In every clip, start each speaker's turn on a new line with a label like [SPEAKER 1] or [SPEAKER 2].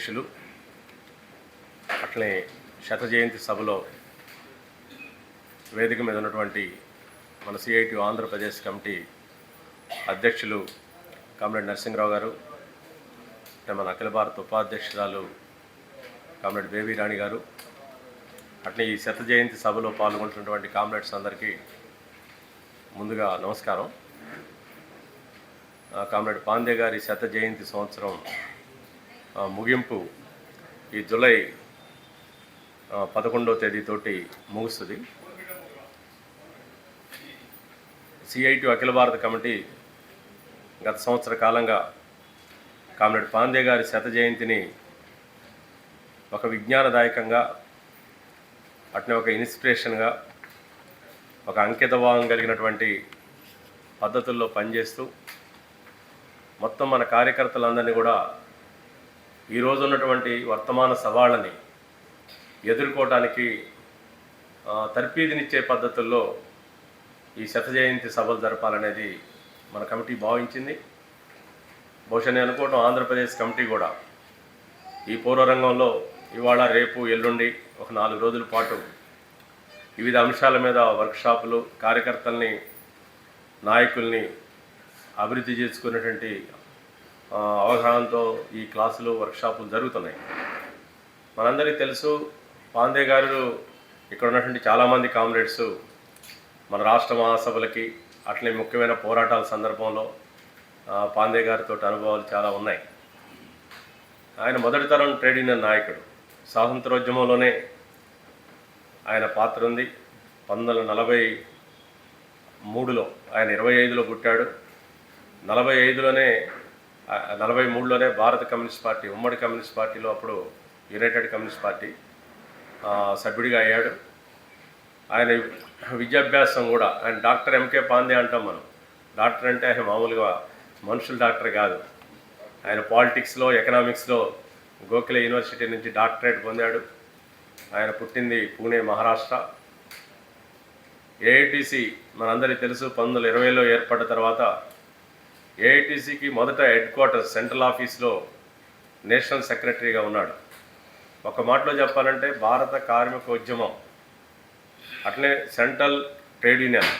[SPEAKER 1] అధ్యక్షులు అట్లే శత జయంతి సభలో వేదిక మీద ఉన్నటువంటి మన సిఐటి ఆంధ్రప్రదేశ్ కమిటీ అధ్యక్షులు కామ్రేడ్ నరసింహరావు గారు, మన అఖిల భారత ఉపాధ్యక్షురాలు కామ్రేడ్ బేబీ రాణి గారు, అట్లే ఈ శత జయంతి సభలో పాల్గొంటున్నటువంటి కామ్రేడ్స్ అందరికీ ముందుగా నమస్కారం. కామ్రేడ్ పాండే గారి శత జయంతి సంవత్సరం ముగింపు ఈ జూలై 11వ తేదీతోటి ముగుస్తుంది. సిఐటి అఖిల భారత కమిటీ గత సంవత్సర కాలంగా కామ్రేడ్ పాండే గారి శత జయంతిని ఒక విజ్ఞానదాయకంగా, అట్నే ఒక ఇన్స్పిరేషన్గా, ఒక అంకితభావం కలిగినటువంటి పద్ధతుల్లో పనిచేస్తూ మొత్తం మన కార్యకర్తలందరినీ కూడా ఈరోజు ఉన్నటువంటి వర్తమాన సవాళ్ళని ఎదుర్కోవడానికి తర్ఫీదునిచ్చే పద్ధతుల్లో ఈ శత జయంతి సభలు జరపాలనేది మన కమిటీ భావించింది. బహుశా నేను అనుకోవడం ఆంధ్రప్రదేశ్ కమిటీ కూడా ఈ పూర్వరంగంలో ఇవాళ రేపు ఎల్లుండి ఒక 4 రోజుల పాటు వివిధ అంశాల మీద వర్క్షాపులు, కార్యకర్తల్ని, నాయకుల్ని అభివృద్ధి చేసుకునేటువంటి అవగాహనతో ఈ క్లాసులు, వర్క్షాపులు జరుగుతున్నాయి. మనందరికీ తెలుసు, పాండే గారు ఇక్కడ ఉన్నటువంటి చాలామంది కామ్రేడ్స్ మన రాష్ట్ర మహాసభలకి, అట్లే ముఖ్యమైన పోరాటాల సందర్భంలో పాండే గారితో అనుభవాలు చాలా ఉన్నాయి. ఆయన మొదటి తరం ట్రేడ్ యూనియన్ నాయకుడు. స్వాతంత్రోద్యమంలోనే ఆయన పాత్ర ఉంది. 1943లో ఆయన 25లో పుట్టాడు. 43లోనే భారత కమ్యూనిస్ట్ పార్టీ, ఉమ్మడి కమ్యూనిస్ట్ పార్టీలో అప్పుడు యునైటెడ్ కమ్యూనిస్ట్ పార్టీ సభ్యుడిగా అయ్యాడు. ఆయన విద్యాభ్యాసం కూడా, ఆయన డాక్టర్ ఎంకే పాండే అంటాం మనం. డాక్టర్ అంటే ఆయన మామూలుగా మనుషుల డాక్టర్ కాదు. ఆయన పాలిటిక్స్లో, ఎకనామిక్స్లో గోఖలే యూనివర్సిటీ నుంచి డాక్టరేట్ పొందాడు. ఆయన పుట్టింది పూణే, మహారాష్ట్ర. ఏఐటీసీ మనందరికీ తెలుసు, 1920లో ఏర్పడ్డ తర్వాత ఏఐటీసీకి మొదట హెడ్ క్వార్టర్స్, సెంట్రల్ ఆఫీస్లో నేషనల్ సెక్రటరీగా ఉన్నాడు. ఒక మాటలో చెప్పాలంటే భారత కార్మిక ఉద్యమం, అట్లే సెంట్రల్ ట్రేడ్ యూనియన్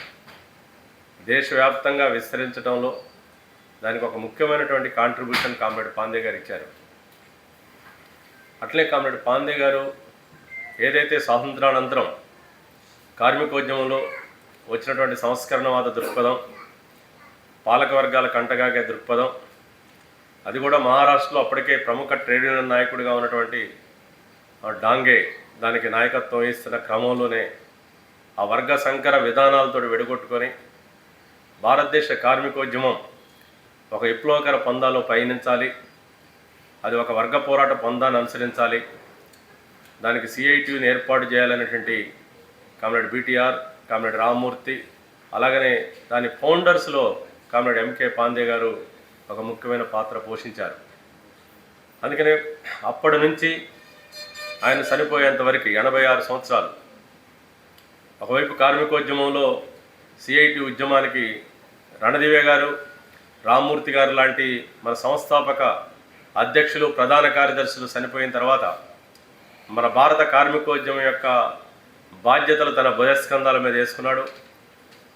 [SPEAKER 1] దేశవ్యాప్తంగా విస్తరించడంలో దానికి ఒక ముఖ్యమైనటువంటి కాంట్రిబ్యూషన్ కామ్రేడ్ పాండే గారు ఇచ్చారు. అట్లే కామ్రేడ్ పాండే గారు ఏదైతే స్వాతంత్రానంతరం కార్మికోద్యమంలో వచ్చినటువంటి సంస్కరణవాద దృక్పథం, పాలకవర్గాల కంటగాగే దృక్పథం, అది కూడా మహారాష్ట్రలో అప్పటికే ప్రముఖ ట్రేడ్ యూనియన్ నాయకుడిగా ఉన్నటువంటి డాంగే దానికి నాయకత్వం వహిస్తున్న క్రమంలోనే ఆ వర్గ సంకర విధానాలతో విడగొట్టుకొని భారతదేశ కార్మికోద్యమం ఒక విప్లవకర పందాలో పయనించాలి, అది ఒక వర్గ పోరాట పందాన్ని అనుసరించాలి, దానికి సిఐటిని ఏర్పాటు చేయాలనేటువంటి కామ్రేడ్ బీటీఆర్, కామ్రేడ్ రామ్మూర్తి, అలాగనే దాని ఫౌండర్స్లో కామ్రేడ్ ఎంకే పాండే గారు ఒక ముఖ్యమైన పాత్ర పోషించారు. అందుకనే అప్పటి నుంచి ఆయన చనిపోయేంతవరకు 86 సంవత్సరాలు ఒకవైపు కార్మికోద్యమంలో సిఐటి ఉద్యమానికి రణదివే గారు, రామ్మూర్తి గారు లాంటి మన సంస్థాపక అధ్యక్షులు, ప్రధాన కార్యదర్శులు చనిపోయిన తర్వాత మన భారత కార్మికోద్యమం యొక్క బాధ్యతలు తన భుజస్కంధాల మీద వేసుకున్నాడు.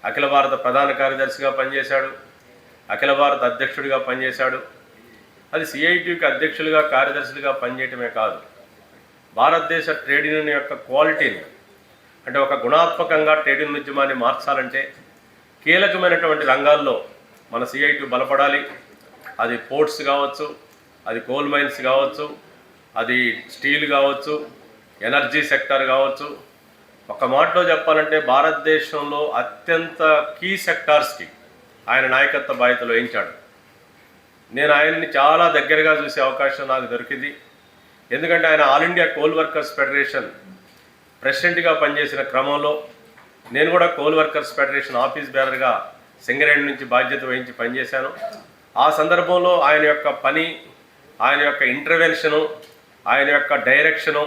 [SPEAKER 1] అఖిల భారత ప్రధాన కార్యదర్శిగా పనిచేశాడు, అఖిల భారత అధ్యక్షుడిగా పనిచేశాడు. అది సిఐటికి అధ్యక్షులుగా, కార్యదర్శులుగా పనిచేయటమే కాదు, భారతదేశ ట్రేడ్ యూనియన్ యొక్క క్వాలిటీని, అంటే ఒక గుణాత్మకంగా ట్రేడ్ యూనియన్ ఉద్యమాన్ని మార్చాలంటే కీలకమైనటువంటి రంగాల్లో మన సిఐటి బలపడాలి. అది పోర్ట్స్ కావచ్చు, అది కోల్ మైన్స్ కావచ్చు, అది స్టీల్ కావచ్చు, ఎనర్జీ సెక్టర్ కావచ్చు. ఒక మాటలో చెప్పాలంటే భారతదేశంలో అత్యంత కీ సెక్టార్స్కి ఆయన నాయకత్వ బాధ్యతలు వహించాడు. నేను ఆయన్ని చాలా దగ్గరగా చూసే అవకాశం నాకు దొరికింది. ఎందుకంటే ఆయన all India coal workers federation ప్రెసిడెంట్గా పనిచేసిన క్రమంలో నేను కూడా కోల్ వర్కర్స్ ఫెడరేషన్ ఆఫీస్ బేరర్గా సింగరేణి నుంచి బాధ్యత వహించి పనిచేశాను. ఆ సందర్భంలో ఆయన యొక్క పని, ఆయన యొక్క ఇంటర్వెన్షను, ఆయన యొక్క డైరెక్షను,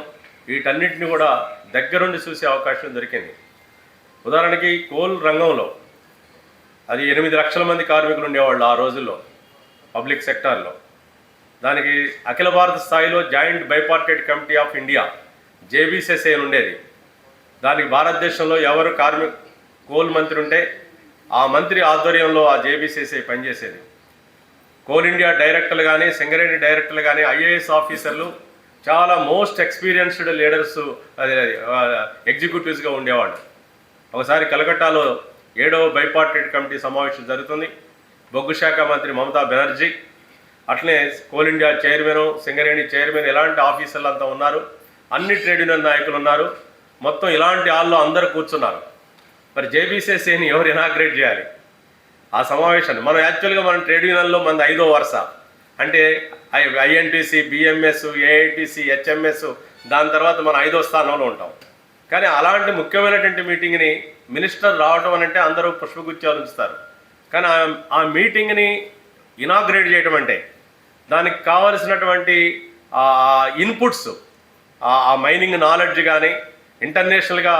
[SPEAKER 1] వీటన్నిటిని కూడా దగ్గరుండి చూసే అవకాశం దొరికింది. ఉదాహరణకి కోల్ రంగంలో అది 8 లక్షల మంది కార్మికులు ఉండేవాళ్ళు ఆ రోజుల్లో పబ్లిక్ సెక్టార్లో. దానికి అఖిల భారత స్థాయిలో జాయింట్ బైపార్టైట్ కమిటీ ఆఫ్ ఇండియా జేబీసీసీ అని ఉండేది. దానికి భారతదేశంలో ఎవరు కోల్ మంత్రి ఉంటే ఆ మంత్రి ఆధ్వర్యంలో ఆ జేబీసీసీ పనిచేసేది. కోల్ ఇండియా డైరెక్టర్లు కానీ, సింగరేణి డైరెక్టర్లు కానీ, ఐఏఎస్ ఆఫీసర్లు చాలా మోస్ట్ ఎక్స్పీరియన్స్డ్ లీడర్స్, ఎగ్జిక్యూటివ్స్గా ఉండేవాళ్ళు. ఒకసారి కలకట్టాలో 7వ బైపార్టైట్ కమిటీ సమావేశం జరుగుతుంది. బొగ్గు శాఖ మంత్రి మమతా బెనర్జీ, అట్లనే coal India chairman, Singareni chairman, ఇలాంటి ఆఫీసర్లు అంతా ఉన్నారు. అన్ని ట్రేడ్ యూనియన్ నాయకులు ఉన్నారు. మొత్తం ఇలాంటి హాల్లో అందరూ కూర్చున్నారు. మరి జేబీసీసీని ఎవరు ఇనాగ్రేట్ చేయాలి ఆ సమావేశాన్ని? మనం ట్రేడ్ యూనియన్లో మనది 5వ వరుస, అంటే ఐఎన్టీసీ, బిఎంఎస్, ఏఐటీసీ, హెచ్ఎంఎస్, దాని తర్వాత మనం 5వ స్థానంలో ఉంటాం. కానీ అలాంటి ముఖ్యమైనటువంటి మీటింగ్ని మినిస్టర్ రావటం అంటే అందరూ పుష్పగుచ్చాలు ఉంచుతారు. కానీ ఆ మీటింగ్ని ఇనాగ్రేట్ చేయటం అంటే దానికి కావలసినటువంటి ఇన్పుట్స్, ఆ మైనింగ్ నాలెడ్జ్ కానీ, ఇంటర్నేషనల్గా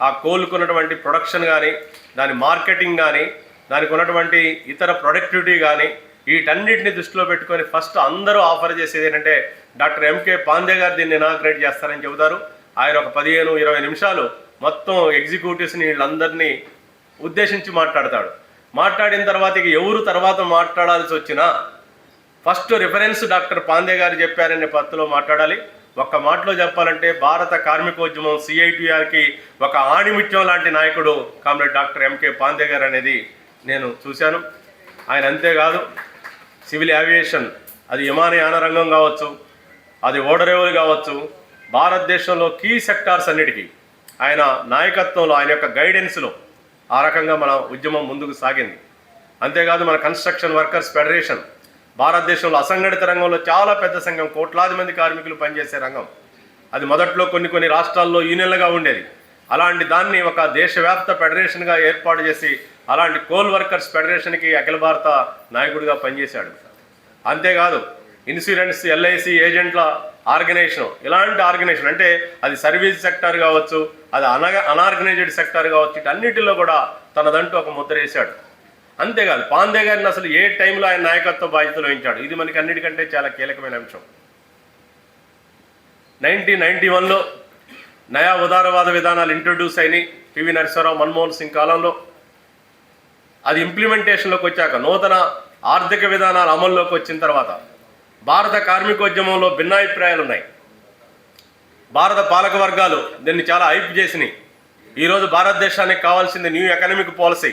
[SPEAKER 1] ఆ కోలుకున్నటువంటి ప్రొడక్షన్ కానీ, దాని మార్కెటింగ్ కానీ, దానికి ఉన్నటువంటి ఇతర ప్రొడక్టివిటీ కానీ, వీటన్నిటిని దృష్టిలో పెట్టుకొని ఫస్ట్ అందరూ ఆఫర్ చేసేది ఏంటంటే డాక్టర్ ఎంకే పాండే గారు దీన్ని ఇనాగ్రేట్ చేస్తారని చెబుతారు. ఆయన ఒక 15-20 నిమిషాలు మొత్తం ఎగ్జిక్యూటివ్స్ని వీళ్ళందరినీ ఉద్దేశించి మాట్లాడతాడు. మాట్లాడిన తర్వాత ఇక ఎవరు తర్వాత మాట్లాడాల్సి వచ్చినా ఫస్ట్ రిఫరెన్స్ డాక్టర్ పాండే గారు చెప్పారనే పత్తులో మాట్లాడాలి. ఒక్క మాటలో చెప్పాలంటే భారత కార్మికోద్యమం సిఐటిఆర్కి ఒక ఆణిముత్యం లాంటి నాయకుడు కామ్రేడ్ డాక్టర్ ఎంకే పాండే గారు అనేది నేను చూశాను. ఆయన అంతేకాదు, సివిల్ ఏవియేషన్, అది విమానయాన రంగం కావచ్చు, అది ఓడరేవులు కావచ్చు, భారతదేశంలో కీ సెక్టార్స్ అన్నిటికీ ఆయన నాయకత్వంలో, ఆయన యొక్క గైడెన్స్లో ఆ రకంగా మన ఉద్యమం ముందుకు సాగింది. అంతేకాదు మన కన్స్ట్రక్షన్ వర్కర్స్ ఫెడరేషన్, భారతదేశంలో అసంఘటిత రంగంలో చాలా పెద్ద సంఘం, కోట్లాది మంది కార్మికులు పనిచేసే రంగం. అది మొదట్లో కొన్ని రాష్ట్రాల్లో యూనియన్లుగా ఉండేది. అలాంటి దాన్ని ఒక దేశవ్యాప్త ఫెడరేషన్గా ఏర్పాటు చేసి అలాంటి కోల్ వర్కర్స్ ఫెడరేషన్కి అఖిల భారత నాయకుడిగా పనిచేశాడు. అంతేకాదు ఇన్సూరెన్స్, ఎల్ఐసి ఏజెంట్ల ఆర్గనైజేషన్, ఇలాంటి ఆర్గనైజేషన్ అంటే అది సర్వీస్ సెక్టార్ కావచ్చు, అది అనార్గనైజ్డ్ సెక్టార్ కావచ్చు, వీటన్నిటిలో కూడా తనదంటూ ఒక ముద్ర వేశాడు. అంతేకాదు పాండే గారిని అసలు ఏ టైంలో ఆయన నాయకత్వ బాధ్యతలు వహించాడు, ఇది మనకి అన్నిటికంటే చాలా కీలకమైన అంశం. 1991లో నయా ఉదారవాద విధానాలు ఇంట్రొడ్యూస్ అయినాయి పివి నరసింహారావు, మన్మోహన్ సింగ్ కాలంలో. అది ఇంప్లిమెంటేషన్లోకి వచ్చాక, నూతన ఆర్థిక విధానాలు అమల్లోకి వచ్చిన తర్వాత భారత కార్మికోద్యమంలో భిన్నాభిప్రాయాలు ఉన్నాయి. భారత పాలక వర్గాలు దీన్ని చాలా హైప్ చేసినాయి. ఈరోజు భారతదేశానికి కావాల్సింది న్యూ ఎకనామిక్ పాలసీ.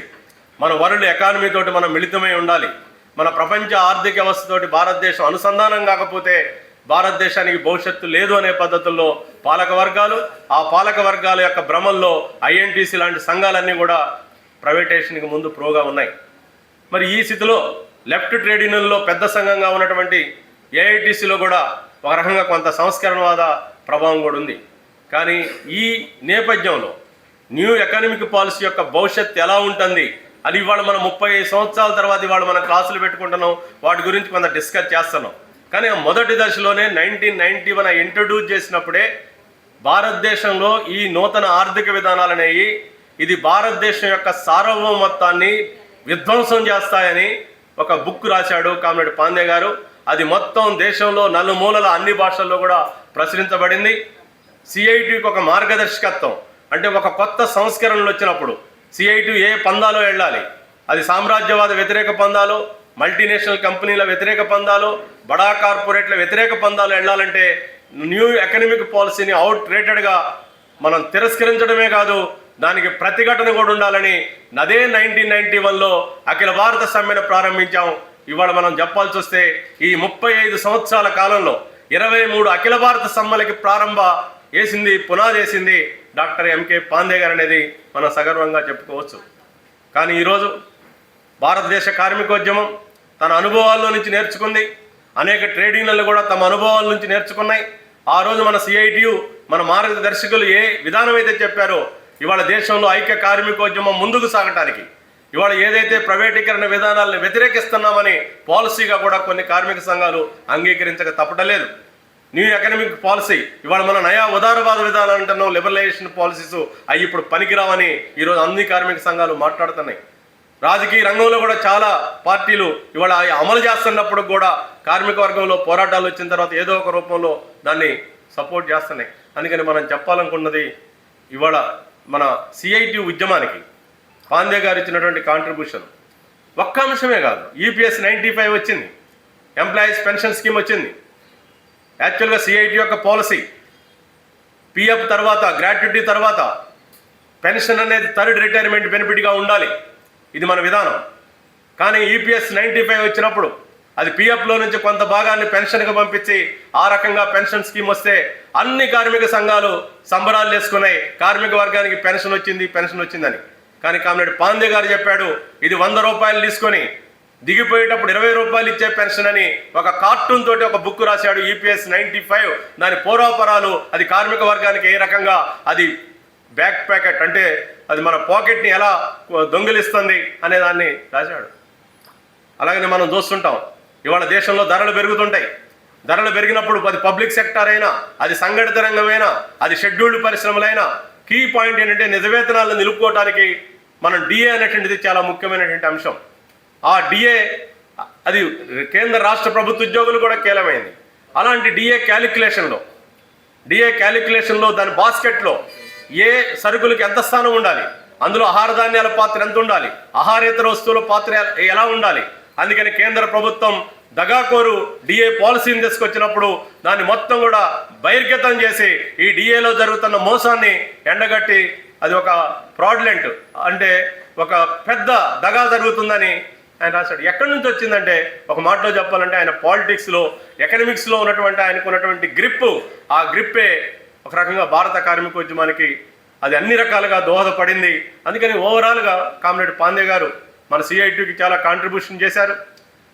[SPEAKER 1] మన వరల్డ్ ఎకానమీ తోటి మనం మిళితమై ఉండాలి. మన ప్రపంచ ఆర్థిక వ్యవస్థతోటి భారతదేశం అనుసంధానం కాకపోతే భారతదేశానికి భవిష్యత్తు లేదు అనే పద్ధతుల్లో పాలక వర్గాలు, ఆ పాలక వర్గాల యొక్క భ్రమల్లో ఐఎన్టీసీ లాంటి సంఘాలన్నీ కూడా ప్రైవేటైజేషన్కి ముందు ప్రోగా ఉన్నాయి. మరి ఈ స్థితిలో లెఫ్ట్ ట్రేడ్ యూనియన్లో పెద్ద సంఘంగా ఉన్నటువంటి ఏఐటీసీలో కూడా ఒక రకంగా కొంత సంస్కరణవాద ప్రభావం కూడా ఉంది. కానీ ఈ నేపథ్యంలో న్యూ ఎకనామిక్ పాలసీ యొక్క భవిష్యత్తు ఎలా ఉంటుంది అది ఇవాళ మనం 35 సంవత్సరాల తర్వాత ఇవాళ మనం క్లాసులు పెట్టుకుంటున్నాం, వాటి గురించి కొంత డిస్కస్ చేస్తున్నాం. కానీ మొదటి దశలోనే 1991 ఇంట్రొడ్యూస్ చేసినప్పుడే భారతదేశంలో ఈ నూతన ఆర్థిక విధానాలు అనేవి ఇది భారతదేశం యొక్క సార్వభౌమత్వాన్ని విధ్వంసం చేస్తాయని ఒక బుక్ రాశాడు కామ్రేడ్ పాండే గారు. అది మొత్తం దేశంలో నలుమూలల అన్ని భాషల్లో కూడా ప్రచురించబడింది. సిఐటికి ఒక మార్గదర్శకత్వం, అంటే ఒక కొత్త సంస్కరణలు వచ్చినప్పుడు సిఐటి ఏ పందాలో వెళ్ళాలి, అది సామ్రాజ్యవాద వ్యతిరేక పందాలు, మల్టీనేషనల్ కంపెనీల వ్యతిరేక పందాలు, బడా కార్పొరేట్ల వ్యతిరేక పందాలు వెళ్ళాలంటే న్యూ ఎకనామిక్ పాలసీని అవుట్ రేటెడ్గా మనం తిరస్కరించడమే కాదు, దానికి ప్రతిఘటన కూడా ఉండాలని అదే 1991లో అఖిల భారత సమ్మెను ప్రారంభించాం. ఇవాళ మనం చెప్పాల్సి వస్తే ఈ 35 సంవత్సరాల కాలంలో 23 అఖిల భారత సమ్మెలకి పునాది వేసింది డాక్టర్ ఎంకే పాండే గారు అనేది మనం సగర్వంగా చెప్పుకోవచ్చు. కానీ ఈరోజు భారతదేశ కార్మికోద్యమం తన అనుభవాల్లో నుంచి నేర్చుకుంది. అనేక ట్రేడ్ యూనియన్లు కూడా తమ అనుభవాల నుంచి నేర్చుకున్నాయి. ఆ రోజు మన సిఐటియు, మన మార్గదర్శకులు ఏ విధానం అయితే చెప్పారో ఇవాళ దేశంలో ఐక్య కార్మికోద్యమం ముందుకు సాగటానికి ఇవాళ ఏదైతే ప్రైవేటీకరణ విధానాలను వ్యతిరేకిస్తున్నామని పాలసీగా కూడా కొన్ని కార్మిక సంఘాలు అంగీకరించక తప్పటలేదు. న్యూ ఎకనామిక్ పాలసీ ఇవాళ మన నయా ఉదారవాద విధానాలు అంటున్నాం, లిబరలైజేషన్ పాలసీస్ అవి ఇప్పుడు పనికిరావని ఈరోజు అన్ని కార్మిక సంఘాలు మాట్లాడుతున్నాయి. రాజకీయ రంగంలో కూడా చాలా పార్టీలు ఇవాళ అమలు చేస్తున్నప్పుడు కూడా కార్మిక వర్గంలో పోరాటాలు వచ్చిన తర్వాత ఏదో ఒక రూపంలో దాన్ని సపోర్ట్ చేస్తున్నాయి. అందుకని మనం చెప్పాలనుకున్నది ఇవాళ మన సిఐటి ఉద్యమానికి పాండే గారు ఇచ్చినటువంటి కాంట్రిబ్యూషన్ ఒక్క అంశమే కాదు. ఈపీఎస్ 95 వచ్చింది, ఎంప్లాయీస్ పెన్షన్ స్కీమ్ వచ్చింది. యాక్చువల్గా సిఐటి యొక్క పాలసీ పిఎఫ్ తర్వాత గ్రాట్యుటీ తర్వాత పెన్షన్ అనేది థర్డ్ రిటైర్మెంట్ బెనిఫిట్గా ఉండాలి, ఇది మన విధానం. కానీ ఈపీఎస్ 95 వచ్చినప్పుడు అది పిఎఫ్లో నుంచి కొంత భాగాన్ని పెన్షన్కి పంపించి ఆ రకంగా పెన్షన్ స్కీమ్ వస్తే అన్ని కార్మిక సంఘాలు సంబరాలు చేసుకున్నాయి, కార్మిక వర్గానికి పెన్షన్ వచ్చిందని. కానీ కామ్రేడ్ పాండే గారు చెప్పాడు, ఇది 100 రూపాయలు తీసుకొని దిగిపోయేటప్పుడు 20 రూపాయలు ఇచ్చే పెన్షన్ అని ఒక కార్టూన్ తోటి ఒక బుక్ రాశాడు. ఈపీఎస్ 95 దాని పూర్వాపరాలు, అది కార్మిక వర్గానికి ఏ రకంగా అది బ్యాక్ ప్యాకెట్ అంటే అది మన పాకెట్ని ఎలా దొంగిలిస్తుంది అనే దాన్ని రాశాడు. అలాగనే మనం చూస్తుంటాం ఇవాళ దేశంలో ధరలు పెరుగుతుంటాయి. ధరలు పెరిగినప్పుడు అది పబ్లిక్ సెక్టార్ అయినా, అది సంఘటిత రంగమైనా, అది షెడ్యూల్డ్ పరిశ్రమలైనా, కీ పాయింట్ ఏంటంటే నిజ వేతనాలను నిలుపుకోవడానికి మనం డిఏ అనేటువంటిది చాలా ముఖ్యమైనటువంటి అంశం. ఆ డిఏ అది కేంద్ర రాష్ట్ర ప్రభుత్వ ఉద్యోగులు కూడా కీలమైంది. అలాంటి డిఏ క్యాలిక్యులేషన్లో దాని బాస్కెట్లో ఏ సరుకులకి ఎంత స్థానం ఉండాలి, అందులో ఆహార ధాన్యాల పాత్ర ఎంత ఉండాలి, ఆహారేతర వస్తువుల పాత్ర ఎలా ఉండాలి. అందుకని కేంద్ర ప్రభుత్వం దగాకోరు డిఏ పాలసీని తీసుకొచ్చినప్పుడు దాన్ని మొత్తం కూడా బహిర్గతం చేసి ఈ డిఏలో జరుగుతున్న మోసాన్ని ఎండగట్టి అది ఒక ఫ్రాడ్లెంట్ అంటే ఒక పెద్ద దగా జరుగుతుందని ఆయన రాశాడు. ఎక్కడి నుంచి వచ్చిందంటే ఒక మాటలో చెప్పాలంటే ఆయన పాలిటిక్స్లో ఎకనామిక్స్లో ఉన్నటువంటి ఆయనకు ఉన్నటువంటి గ్రిప్పు, ఆ గ్రిప్పే ఒక రకంగా భారత కార్మికోద్యమానికి అది అన్ని రకాలుగా దోహదపడింది. అందుకని ఓవరాల్గా కామ్రేడ్ పాండే గారు మన సిఐటికి చాలా కాంట్రిబ్యూషన్ చేశారు.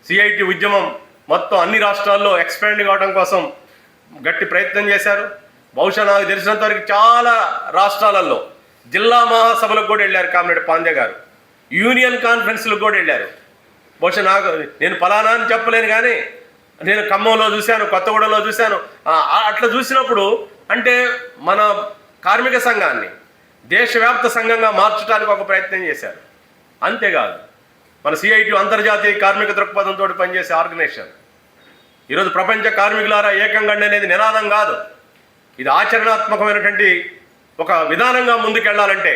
[SPEAKER 1] సిఐటి ఉద్యమం మొత్తం అన్ని రాష్ట్రాల్లో ఎక్స్పాండ్ కావడం కోసం గట్టి ప్రయత్నం చేశారు. బహుశా నాకు తెలిసినంత వరకు చాలా రాష్ట్రాలలో జిల్లా మహాసభలకు కూడా వెళ్ళారు కామ్రేడ్ పాండే గారు, యూనియన్ కాన్ఫరెన్స్లకు కూడా వెళ్ళారు. బహుశా నేను ఫలానా అని చెప్పలేను, కానీ నేను ఖమ్మంలో చూశాను, కొత్తగూడలో చూశాను. అట్లా చూసినప్పుడు అంటే మన కార్మిక సంఘాన్ని దేశవ్యాప్త సంఘంగా మార్చడానికి ఒక ప్రయత్నం చేశారు. అంతేకాదు మన సిఐటి అంతర్జాతీయ కార్మిక దృక్పథంతో పనిచేసే ఆర్గనైజేషన్. ఈరోజు ప్రపంచ కార్మికులారా ఏకంగండి అనేది నినాదం కాదు, ఇది ఆచరణాత్మకమైనటువంటి ఒక విధానంగా ముందుకెళ్లాలంటే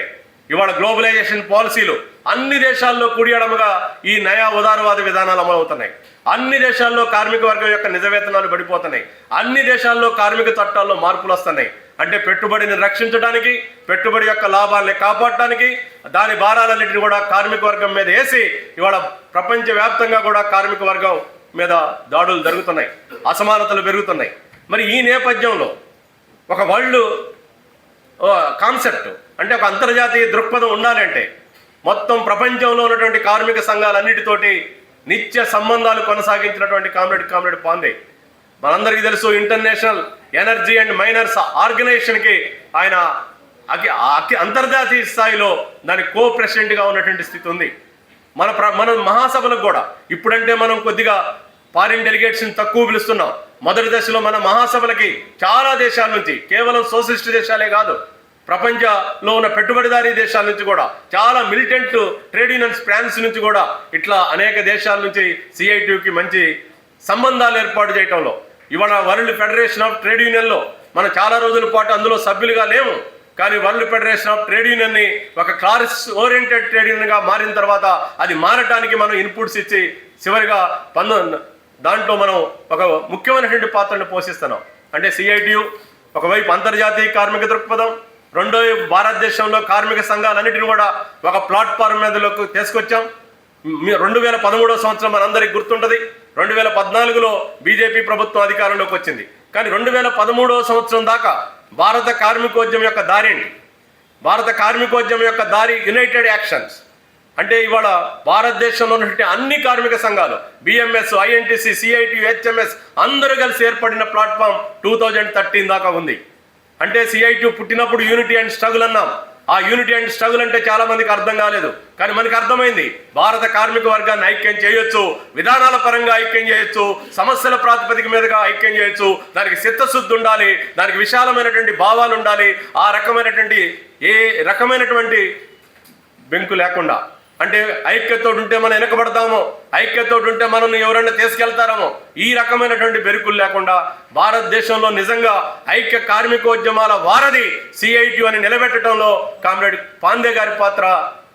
[SPEAKER 1] ఇవాళ గ్లోబలైజేషన్ పాలసీలు అన్ని దేశాల్లో కుడియడముగా ఈ నయా ఉదారవాద విధానాలు అమలవుతున్నాయి. అన్ని దేశాల్లో కార్మిక వర్గం యొక్క నిజ వేతనాలు పడిపోతున్నాయి. అన్ని దేశాల్లో కార్మిక చట్టాల్లో మార్పులు వస్తున్నాయి. అంటే పెట్టుబడిని రక్షించడానికి, పెట్టుబడి యొక్క లాభాలని కాపాడటానికి దాని భారాలన్నింటినీ కూడా కార్మిక వర్గం మీద వేసి ఇవాళ ప్రపంచవ్యాప్తంగా కూడా కార్మిక వర్గం మీద దాడులు జరుగుతున్నాయి, అసమానతలు పెరుగుతున్నాయి. మరి ఈ నేపథ్యంలో ఒక వరల్డ్ కాన్సెప్ట్ అంటే ఒక అంతర్జాతీయ దృక్పథం ఉండాలంటే మొత్తం ప్రపంచంలో ఉన్నటువంటి కార్మిక సంఘాలన్నిటితోటి నిత్య సంబంధాలు కొనసాగించినటువంటి కామ్రేడ్ పాండే. మనందరికీ తెలుసు ఇంటర్నేషనల్ ఎనర్జీ అండ్ మైనర్స్ ఆర్గనైజేషన్కి ఆయన అంతర్జాతీయ స్థాయిలో దాని కో ప్రెసిడెంట్గా ఉన్నటువంటి స్థితి ఉంది. మన మహాసభలకు కూడా ఇప్పుడంటే మనం కొద్దిగా ఫారిన్ డెలిగేట్స్ని తక్కువ పిలుస్తున్నాం. మొదటి దశలో మన మహాసభలకి చాలా దేశాల నుంచి, కేవలం సోషలిస్ట్ దేశాలే కాదు, ప్రపంచంలో ఉన్న పెట్టుబడిదారీ దేశాల నుంచి కూడా, చాలా మిలిటెంట్ ట్రేడ్ యూనియన్స్ ఫ్రాన్స్ నుంచి కూడా ఇట్లా అనేక దేశాల నుంచి సిఐటికి మంచి సంబంధాలు ఏర్పాటు చేయడంలో ఇవాళ వరల్డ్ ఫెడరేషన్ ఆఫ్ ట్రేడ్ యూనియన్లో మనం చాలా రోజుల పాటు అందులో సభ్యులుగా లేము. కానీ వరల్డ్ ఫెడరేషన్ ఆఫ్ ట్రేడ్ యూనియన్ని ఒక క్లాస్ ఓరియంటెడ్ ట్రేడ్ యూనియన్గా మారిన తర్వాత అది మారటానికి మనం ఇన్పుట్స్ ఇచ్చి చివరిగా దాంట్లో మనం ఒక ముఖ్యమైనటువంటి పాత్రను పోషిస్తున్నాం. అంటే సిఐటియు ఒకవైపు అంతర్జాతీయ కార్మిక దృక్పథం, రెండో భారతదేశంలో కార్మిక సంఘాలన్నిటిని కూడా ఒక ప్లాట్ఫామ్ మీదలోకి తీసుకొచ్చాం. 2013 సంవత్సరం మనందరికీ గుర్తుంటుంది. 2014లో బీజేపీ ప్రభుత్వం అధికారంలోకి వచ్చింది. కానీ 2013 సంవత్సరం దాకా భారత కార్మికోద్యమం యొక్క దారి ఏంటి? భారత కార్మికోద్యమం యొక్క దారి యునైటెడ్ యాక్షన్స్. అంటే ఇవాళ భారతదేశంలో ఉన్నటువంటి అన్ని కార్మిక సంఘాలు బిఎంఎస్, ఐఎన్టీసీ, సిఐటి, హెచ్ఎంఎస్ అందరూ కలిసి ఏర్పడిన ప్లాట్ఫామ్ 2013 దాకా ఉంది. అంటే సిఐటి పుట్టినప్పుడు యూనిటీ అండ్ స్ట్రగుల్ అన్నాం. ఆ యూనిటీ అండ్ స్ట్రగుల్ అంటే చాలా మందికి అర్థం కాలేదు. కానీ మనకి అర్థమైంది, భారత కార్మిక వర్గాన్ని ఐక్యం చేయొచ్చు, విధానాల పరంగా ఐక్యం చేయొచ్చు, సమస్యల ప్రాతిపదిక మీదుగా ఐక్యం చేయొచ్చు. దానికి చిత్తశుద్ధి ఉండాలి, దానికి విశాలమైనటువంటి భావాలు ఉండాలి. ఆ రకమైనటువంటి ఏ రకమైనటువంటి బెంకు లేకుండా అంటే ఐక్యతతో ఉంటే మనం వెనకబడతామో, ఐక్యతతో ఉంటే మనల్ని ఎవరైనా తీసుకెళ్తారేమో, ఈ రకమైనటువంటి బెరుకులు లేకుండా భారతదేశంలో నిజంగా ఐక్య కార్మికోద్యమాల వారధి సిఐటి అని నిలబెట్టడంలో కామ్రేడ్ పాండే గారి పాత్ర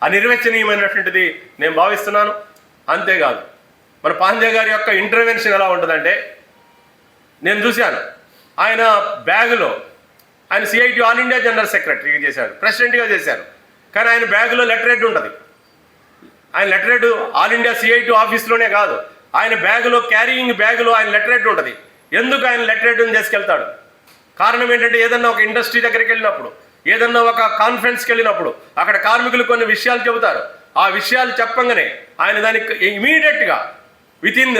[SPEAKER 1] అనిర్వచనీయమైనటువంటిది నేను భావిస్తున్నాను. అంతేకాదు మన పాండే గారి యొక్క ఇంటర్వెన్షన్ ఎలా ఉంటుందంటే, నేను చూశాను ఆయన బ్యాగులో, ఆయన సిఐటి ఆల్ ఇండియా జనరల్ సెక్రటరీగా చేశాడు, ప్రెసిడెంట్గా చేశారు, కానీ ఆయన బ్యాగులో లెటర్ హెడ్ ఉంటుంది. ఆయన letter head all India CIT ఆఫీస్లోనే కాదు, ఆయన బ్యాగులో క్యారీయింగ్ బ్యాగులో ఆయన లెటర్ హెడ్ ఉంటుంది. ఎందుకు ఆయన లెటర్ హెడ్ని తీసుకెళ్తాడు? కారణం ఏంటంటే, ఏదన్నా ఒక ఇండస్ట్రీ దగ్గరికి వెళ్ళినప్పుడు, ఏదన్నా ఒక కాన్ఫరెన్స్కి వెళ్ళినప్పుడు అక్కడ కార్మికులు కొన్ని విషయాలు చెబుతారు. ఆ విషయాలు చెప్పంగానే ఆయన దానికి ఇమీడియట్గా వితిన్,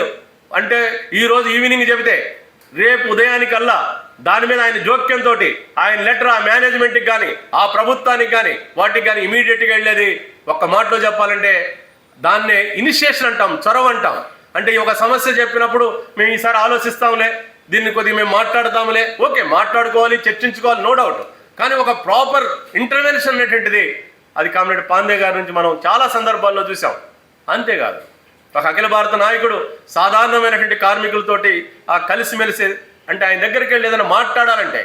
[SPEAKER 1] అంటే ఈరోజు ఈవినింగ్ చెబితే రేపు ఉదయానికల్లా దాని మీద ఆయన జోక్యంతో ఆయన లెటర్ ఆ మేనేజ్మెంట్కి కానీ ఆ ప్రభుత్వానికి కానీ వాటికి కానీ ఇమీడియట్గా వెళ్ళేది. ఒక్క మాటలో చెప్పాలంటే దాన్నే ఇనిషియేషన్ అంటాం, చొరవ అంటాం. అంటే ఒక సమస్య చెప్పినప్పుడు మేము ఈసారి ఆలోచిస్తాంలే, దీన్ని కొద్దిగా మేము మాట్లాడతాంలే, ఓకే మాట్లాడుకోవాలి, చర్చించుకోవాలి, నో డౌట్. కానీ ఒక ప్రాపర్ ఇంటర్వెన్షన్ అనేటువంటిది అది కామ్రేడ్ పాండే గారి నుంచి మనం చాలా సందర్భాల్లో చూసాం. అంతేకాదు ఒక అఖిల భారత నాయకుడు సాధారణమైనటువంటి కార్మికులతోటి ఆ కలిసిమెలిసి, అంటే ఆయన దగ్గరికి వెళ్ళి ఏదైనా మాట్లాడాలంటే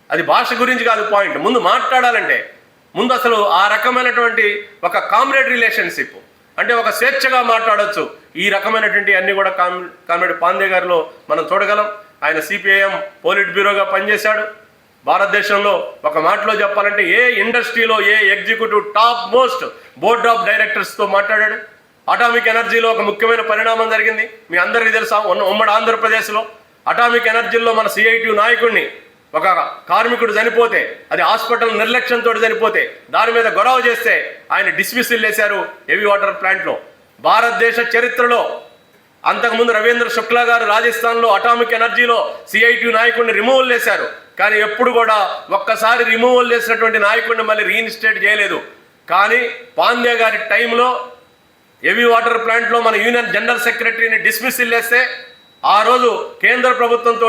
[SPEAKER 1] అది భాష గురించి కాదు పాయింట్, ముందు మాట్లాడాలంటే ముందు అసలు ఆ రకమైనటువంటి ఒక కామ్రేడ్ రిలేషన్షిప్, అంటే ఒక స్వేచ్ఛగా మాట్లాడవచ్చు. ఈ రకమైనటువంటి అన్ని కూడా కామ్రేడ్ పాండే గారిలో మనం చూడగలం. ఆయన సిపిఐఎం పోలిట్ బ్యూరోగా పనిచేశాడు. భారతదేశంలో ఒక మాటలో చెప్పాలంటే ఏ ఇండస్ట్రీలో ఏ executive top most board of డైరెక్టర్స్తో మాట్లాడాడు. అటామిక్ ఎనర్జీలో ఒక ముఖ్యమైన పరిణామం జరిగింది, మీ అందరికీ తెలుసా. ఉమ్మడి ఆంధ్రప్రదేశ్లో అటామిక్ ఎనర్జీలో మన సిఐటి నాయకుడిని ఒక కార్మికుడు చనిపోతే, అది హాస్పిటల్ నిర్లక్ష్యంతో చనిపోతే దాని మీద గొడవ చేస్తే ఆయన డిస్మిస్సిల్ చేశారు హెవీ వాటర్ ప్లాంట్లో. భారతదేశ చరిత్రలో అంతకుముందు రవీంద్ర శుక్లా గారు రాజస్థాన్లో అటామిక్ ఎనర్జీలో సిఐటి నాయకుడిని రిమూవల్ చేశారు. కానీ ఎప్పుడు కూడా ఒక్కసారి రిమూవల్ చేసినటువంటి నాయకుడిని మళ్ళీ రీఇన్స్టేట్ చేయలేదు. కానీ పాండే గారి టైంలో హెవీ వాటర్ ప్లాంట్లో మన యూనియన్ జనరల్ సెక్రటరీని డిస్మిస్సిల్ చేస్తే ఆ రోజు కేంద్ర ప్రభుత్వంతో,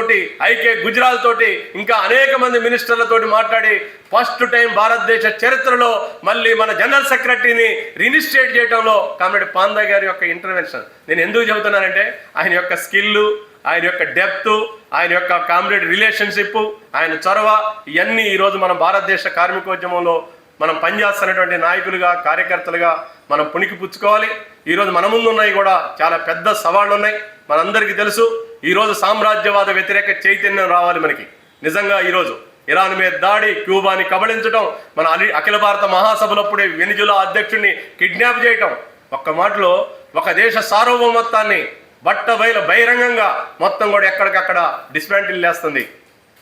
[SPEAKER 1] ఐకే గుజరాల్ తోటి, ఇంకా అనేక మంది మినిస్టర్లతోటి మాట్లాడి ఫస్ట్ టైం భారతదేశ చరిత్రలో మళ్ళీ మన జనరల్ సెక్రటరీని రీఇన్స్టేట్ చేయడంలో కామ్రేడ్ పాండే గారి యొక్క ఇంటర్వెన్షన్. నేను ఎందుకు చెబుతున్నానంటే ఆయన యొక్క స్కిల్, ఆయన యొక్క డెప్త్, ఆయన యొక్క కామ్రేడ్ రిలేషన్షిప్, ఆయన చొరవ, ఇవన్నీ ఈరోజు మన భారతదేశ కార్మికోద్యమంలో మనం పనిచేస్తున్నటువంటి నాయకులుగా, కార్యకర్తలుగా మనం పుణికి పుచ్చుకోవాలి. ఈరోజు మన ముందు ఉన్నాయి కూడా చాలా పెద్ద సవాళ్ళు ఉన్నాయి. మనందరికీ తెలుసు ఈరోజు సామ్రాజ్యవాద వ్యతిరేక చైతన్యం రావాలి మనకి. నిజంగా ఈరోజు ఇరాన్ మీద దాడి, క్యూబాని కబళించడం, మన అఖిల భారత మహాసభలప్పుడే వెనిజులా అధ్యక్షుడిని కిడ్నాప్ చేయటం, ఒక్క మాటలో ఒక దేశ సార్వభౌమత్వాన్ని బహిరంగంగా మొత్తం కూడా ఎక్కడికక్కడ డిస్మాంటిల్ చేస్తుంది.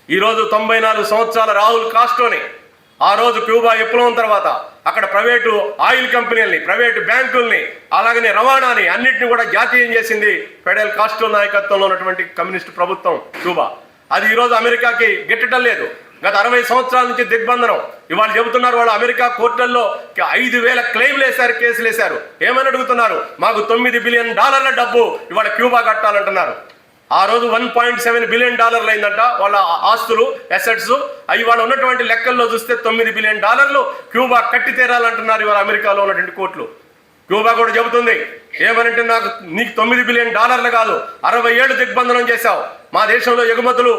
[SPEAKER 1] ఈరోజు 94 సంవత్సరాల రాహుల్ కాస్ట్రోని ఆ రోజు క్యూబా విప్లవం తర్వాత అక్కడ ప్రైవేటు ఆయిల్ కంపెనీలని, ప్రైవేటు బ్యాంకుల్ని, అలాగనే రవాణాని అన్నింటినీ కూడా జాతీయం చేసింది ఫెడరల్ కాస్ట్రో నాయకత్వంలో ఉన్నటువంటి కమ్యూనిస్టు ప్రభుత్వం క్యూబా. అది ఈరోజు అమెరికాకి గిట్టడం లేదు. గత 60 సంవత్సరాల నుంచి దిగ్బంధనం. ఇవాళ చెబుతున్నారు వాళ్ళు అమెరికా కోర్టుల్లో 5,000 క్లెయిమ్లు వేశారు, కేసులు వేశారు. ఏమని అడుగుతున్నారు? మాకు $9 బిలియన్ డబ్బు ఇవాళ క్యూబా కట్టాలంటున్నారు. ఆ రోజు $1.7 బిలియన్ అయిందంట వాళ్ళ ఆస్తులు, అసెట్స్. అవి వాళ్ళు ఉన్నటువంటి లెక్కల్లో చూస్తే $9 బిలియన్ క్యూబా కట్టి తీరాలంటున్నారు ఇవాళ అమెరికాలో ఉన్నటువంటి కోర్టులు. క్యూబా కూడా చెబుతుంది ఏమనంటే, నీకు $9 బిలియన్ కాదు, 60 ఏళ్ళు దిగ్బంధనం చేశావు, మా దేశంలో ఎగుమతులు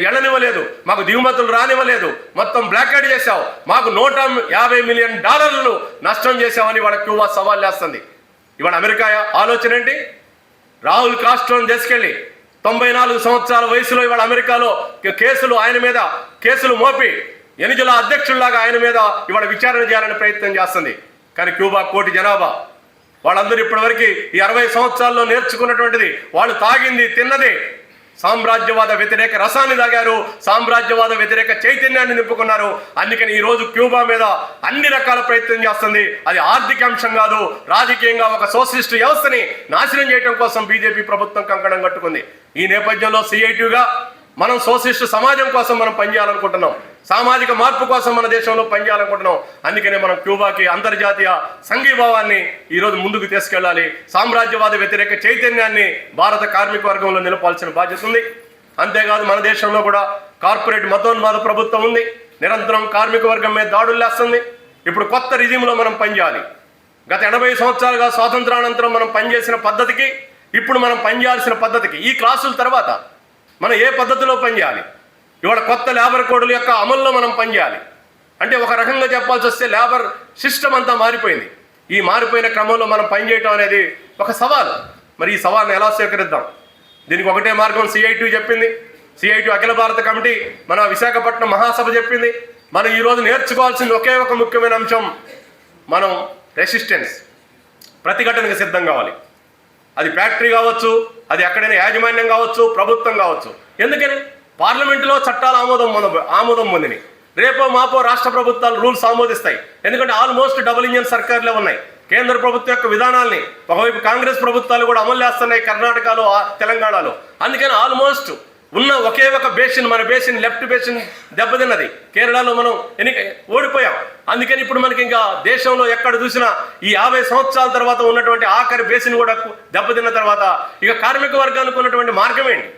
[SPEAKER 1] ఎళ్ళనివ్వలేదు, మాకు దిగుమతులు రానివ్వలేదు, మొత్తం బ్లాక్అవుట్ చేశావు, మాకు $150 మిలియన్ నష్టం చేశావని వాళ్ళ క్యూబా సవాల్ చేస్తుంది. ఇవాళ అమెరికా ఆలోచన ఏంటి? రాహుల్ కాస్ట్రోని తీసుకెళ్ళి 94 సంవత్సరాల వయసులో ఇవాళ అమెరికాలో ఆయన మీద కేసులు మోపి వెనిజులా అధ్యక్షుల్లాగా ఆయన మీద ఇవాళ విచారణ చేయాలని ప్రయత్నం చేస్తుంది. కానీ క్యూబా కోటి జనాభా, వాళ్ళందరూ ఇప్పటివరకు ఈ 60 సంవత్సరాల్లో నేర్చుకున్నటువంటిది, వాళ్ళు తాగింది, తిన్నది సామ్రాజ్యవాద వ్యతిరేక రసాన్ని తాగారు, సామ్రాజ్యవాద వ్యతిరేక చైతన్యాన్ని నింపుకున్నారు. అందుకని ఈరోజు క్యూబా మీద అన్ని రకాల ప్రయత్నం చేస్తుంది. అది ఆర్థిక అంశం కాదు, రాజకీయంగా ఒక సోషలిస్ట్ వ్యవస్థని నాశనం చేయడం కోసం బీజేపీ ప్రభుత్వం కంకణం కట్టుకుంది. ఈ నేపథ్యంలో సిఐటిగా మనం సోషలిస్ట్ సమాజం కోసం మనం పనిచేయాలనుకుంటున్నాం, సామాజిక మార్పు కోసం మన దేశంలో పనిచేయాలనుకుంటున్నాం. అందుకనే మనం క్యూబాకి అంతర్జాతీయ సంఘీభావాన్ని ఈరోజు ముందుకు తీసుకెళ్ళాలి. సామ్రాజ్యవాద వ్యతిరేక చైతన్యాన్ని భారత కార్మిక వర్గంలో నిలపాల్సిన బాధ్యత ఉంది. అంతేకాదు మన దేశంలో కూడా కార్పొరేట్ మతోన్మాద ప్రభుత్వం ఉంది, నిరంతరం కార్మిక వర్గం మీద దాడులు వేస్తుంది. ఇప్పుడు కొత్త రిజిమ్లో మనం పనిచేయాలి. గత 80 సంవత్సరాలుగా స్వాతంత్రానంతరం మనం పనిచేసిన పద్ధతికి, ఇప్పుడు మనం పనిచేయాల్సిన పద్ధతికి, ఈ క్లాసుల తర్వాత మనం ఏ పద్ధతిలో పనిచేయాలి, ఇవాళ కొత్త లేబర్ కోడ్ల యొక్క అమల్లో మనం పనిచేయాలి. అంటే ఒక రకంగా చెప్పాల్సి వస్తే లేబర్ సిస్టమ్ అంతా మారిపోయింది. ఈ మారిపోయిన క్రమంలో మనం పనిచేయటం అనేది ఒక సవాలు. మరి ఈ సవాల్ని ఎలా స్వీకరిద్దాం? దీనికి ఒకటే మార్గం CIT చెప్పింది. CIT అఖిల భారత కమిటీ, మన విశాఖపట్నం మహాసభ చెప్పింది. మనం ఈరోజు నేర్చుకోవాల్సింది ఒకే ఒక ముఖ్యమైన అంశం, మనం రెసిస్టెన్స్, ప్రతిఘటనకు సిద్ధం కావాలి. అది ఫ్యాక్టరీ కావచ్చు, అది ఎక్కడైనా యాజమాన్యం కావచ్చు, ప్రభుత్వం కావచ్చు. ఎందుకని పార్లమెంటులో చట్టాలు ఆమోదం పొందినాయి. రేపో మాపో రాష్ట్ర ప్రభుత్వాలు రూల్స్ ఆమోదిస్తాయి. ఎందుకంటే ఆల్మోస్ట్ డబుల్ ఇంజన్ సర్కార్లే ఉన్నాయి. కేంద్ర ప్రభుత్వం యొక్క విధానాల్ని ఒకవైపు కాంగ్రెస్ ప్రభుత్వాలు కూడా అమలు చేస్తున్నాయి, కర్ణాటకలో, తెలంగాణలో. అందుకని ఆల్మోస్ట్ ఉన్న ఒకే ఒక బేసిన్, మన బేసిన్, లెఫ్ట్ బేసిన్ దెబ్బతిన్నది. కేరళలో మనం ఓడిపోయాం. అందుకని ఇప్పుడు మనకి ఇంకా దేశంలో ఎక్కడ చూసినా ఈ 50 సంవత్సరాల తర్వాత ఉన్నటువంటి ఆఖరి బేసిన్ కూడా దెబ్బతిన్న తర్వాత ఇక కార్మిక వర్గానికి ఉన్నటువంటి మార్గం ఏంటి?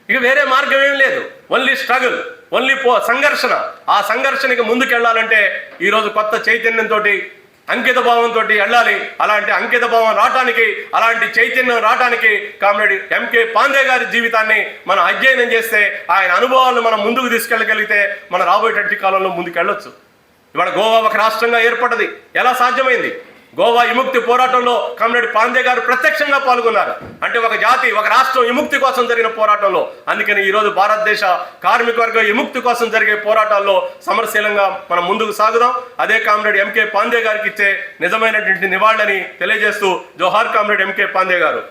[SPEAKER 1] ఇక వేరే మార్గం ఏం లేదు. ఓన్లీ స్ట్రగుల్, ఓన్లీ సంఘర్షణ. ఆ సంఘర్షణకి ముందుకెళ్ళాలంటే ఈరోజు కొత్త చైతన్యంతో, అంకిత భావంతో వెళ్ళాలి. అలాంటి అంకిత భావం రావడానికి, అలాంటి చైతన్యం రావడానికి కామ్రేడ్ MK పాండే గారి జీవితాన్ని మనం అధ్యయనం చేస్తే, ఆయన అనుభవాలను మనం ముందుకు తీసుకెళ్ళగలిగితే మన రాబోయేటటువంటి కాలంలో ముందుకెళ్ళొచ్చు. ఇవాళ గోవా ఒక రాష్ట్రంగా ఏర్పడ్డది. ఎలా సాధ్యమైంది? గోవా విముక్తి పోరాటంలో కామ్రేడ్ పాండే గారు ప్రత్యక్షంగా పాల్గొన్నారు. అంటే ఒక జాతి, ఒక రాష్ట్రం విముక్తి కోసం జరిగిన పోరాటంలో. అందుకని ఈరోజు భారతదేశ కార్మిక వర్గ విముక్తి కోసం జరిగే పోరాటాల్లో సమరశీలంగా మనం ముందుకు సాగుదాం. అదే కామ్రేడ్ MK పాండే గారికి ఇచ్చే నిజమైనటువంటి నివాళులని తెలియజేస్తూ, జోహార్ కామ్రేడ్ MK పాండే గారు.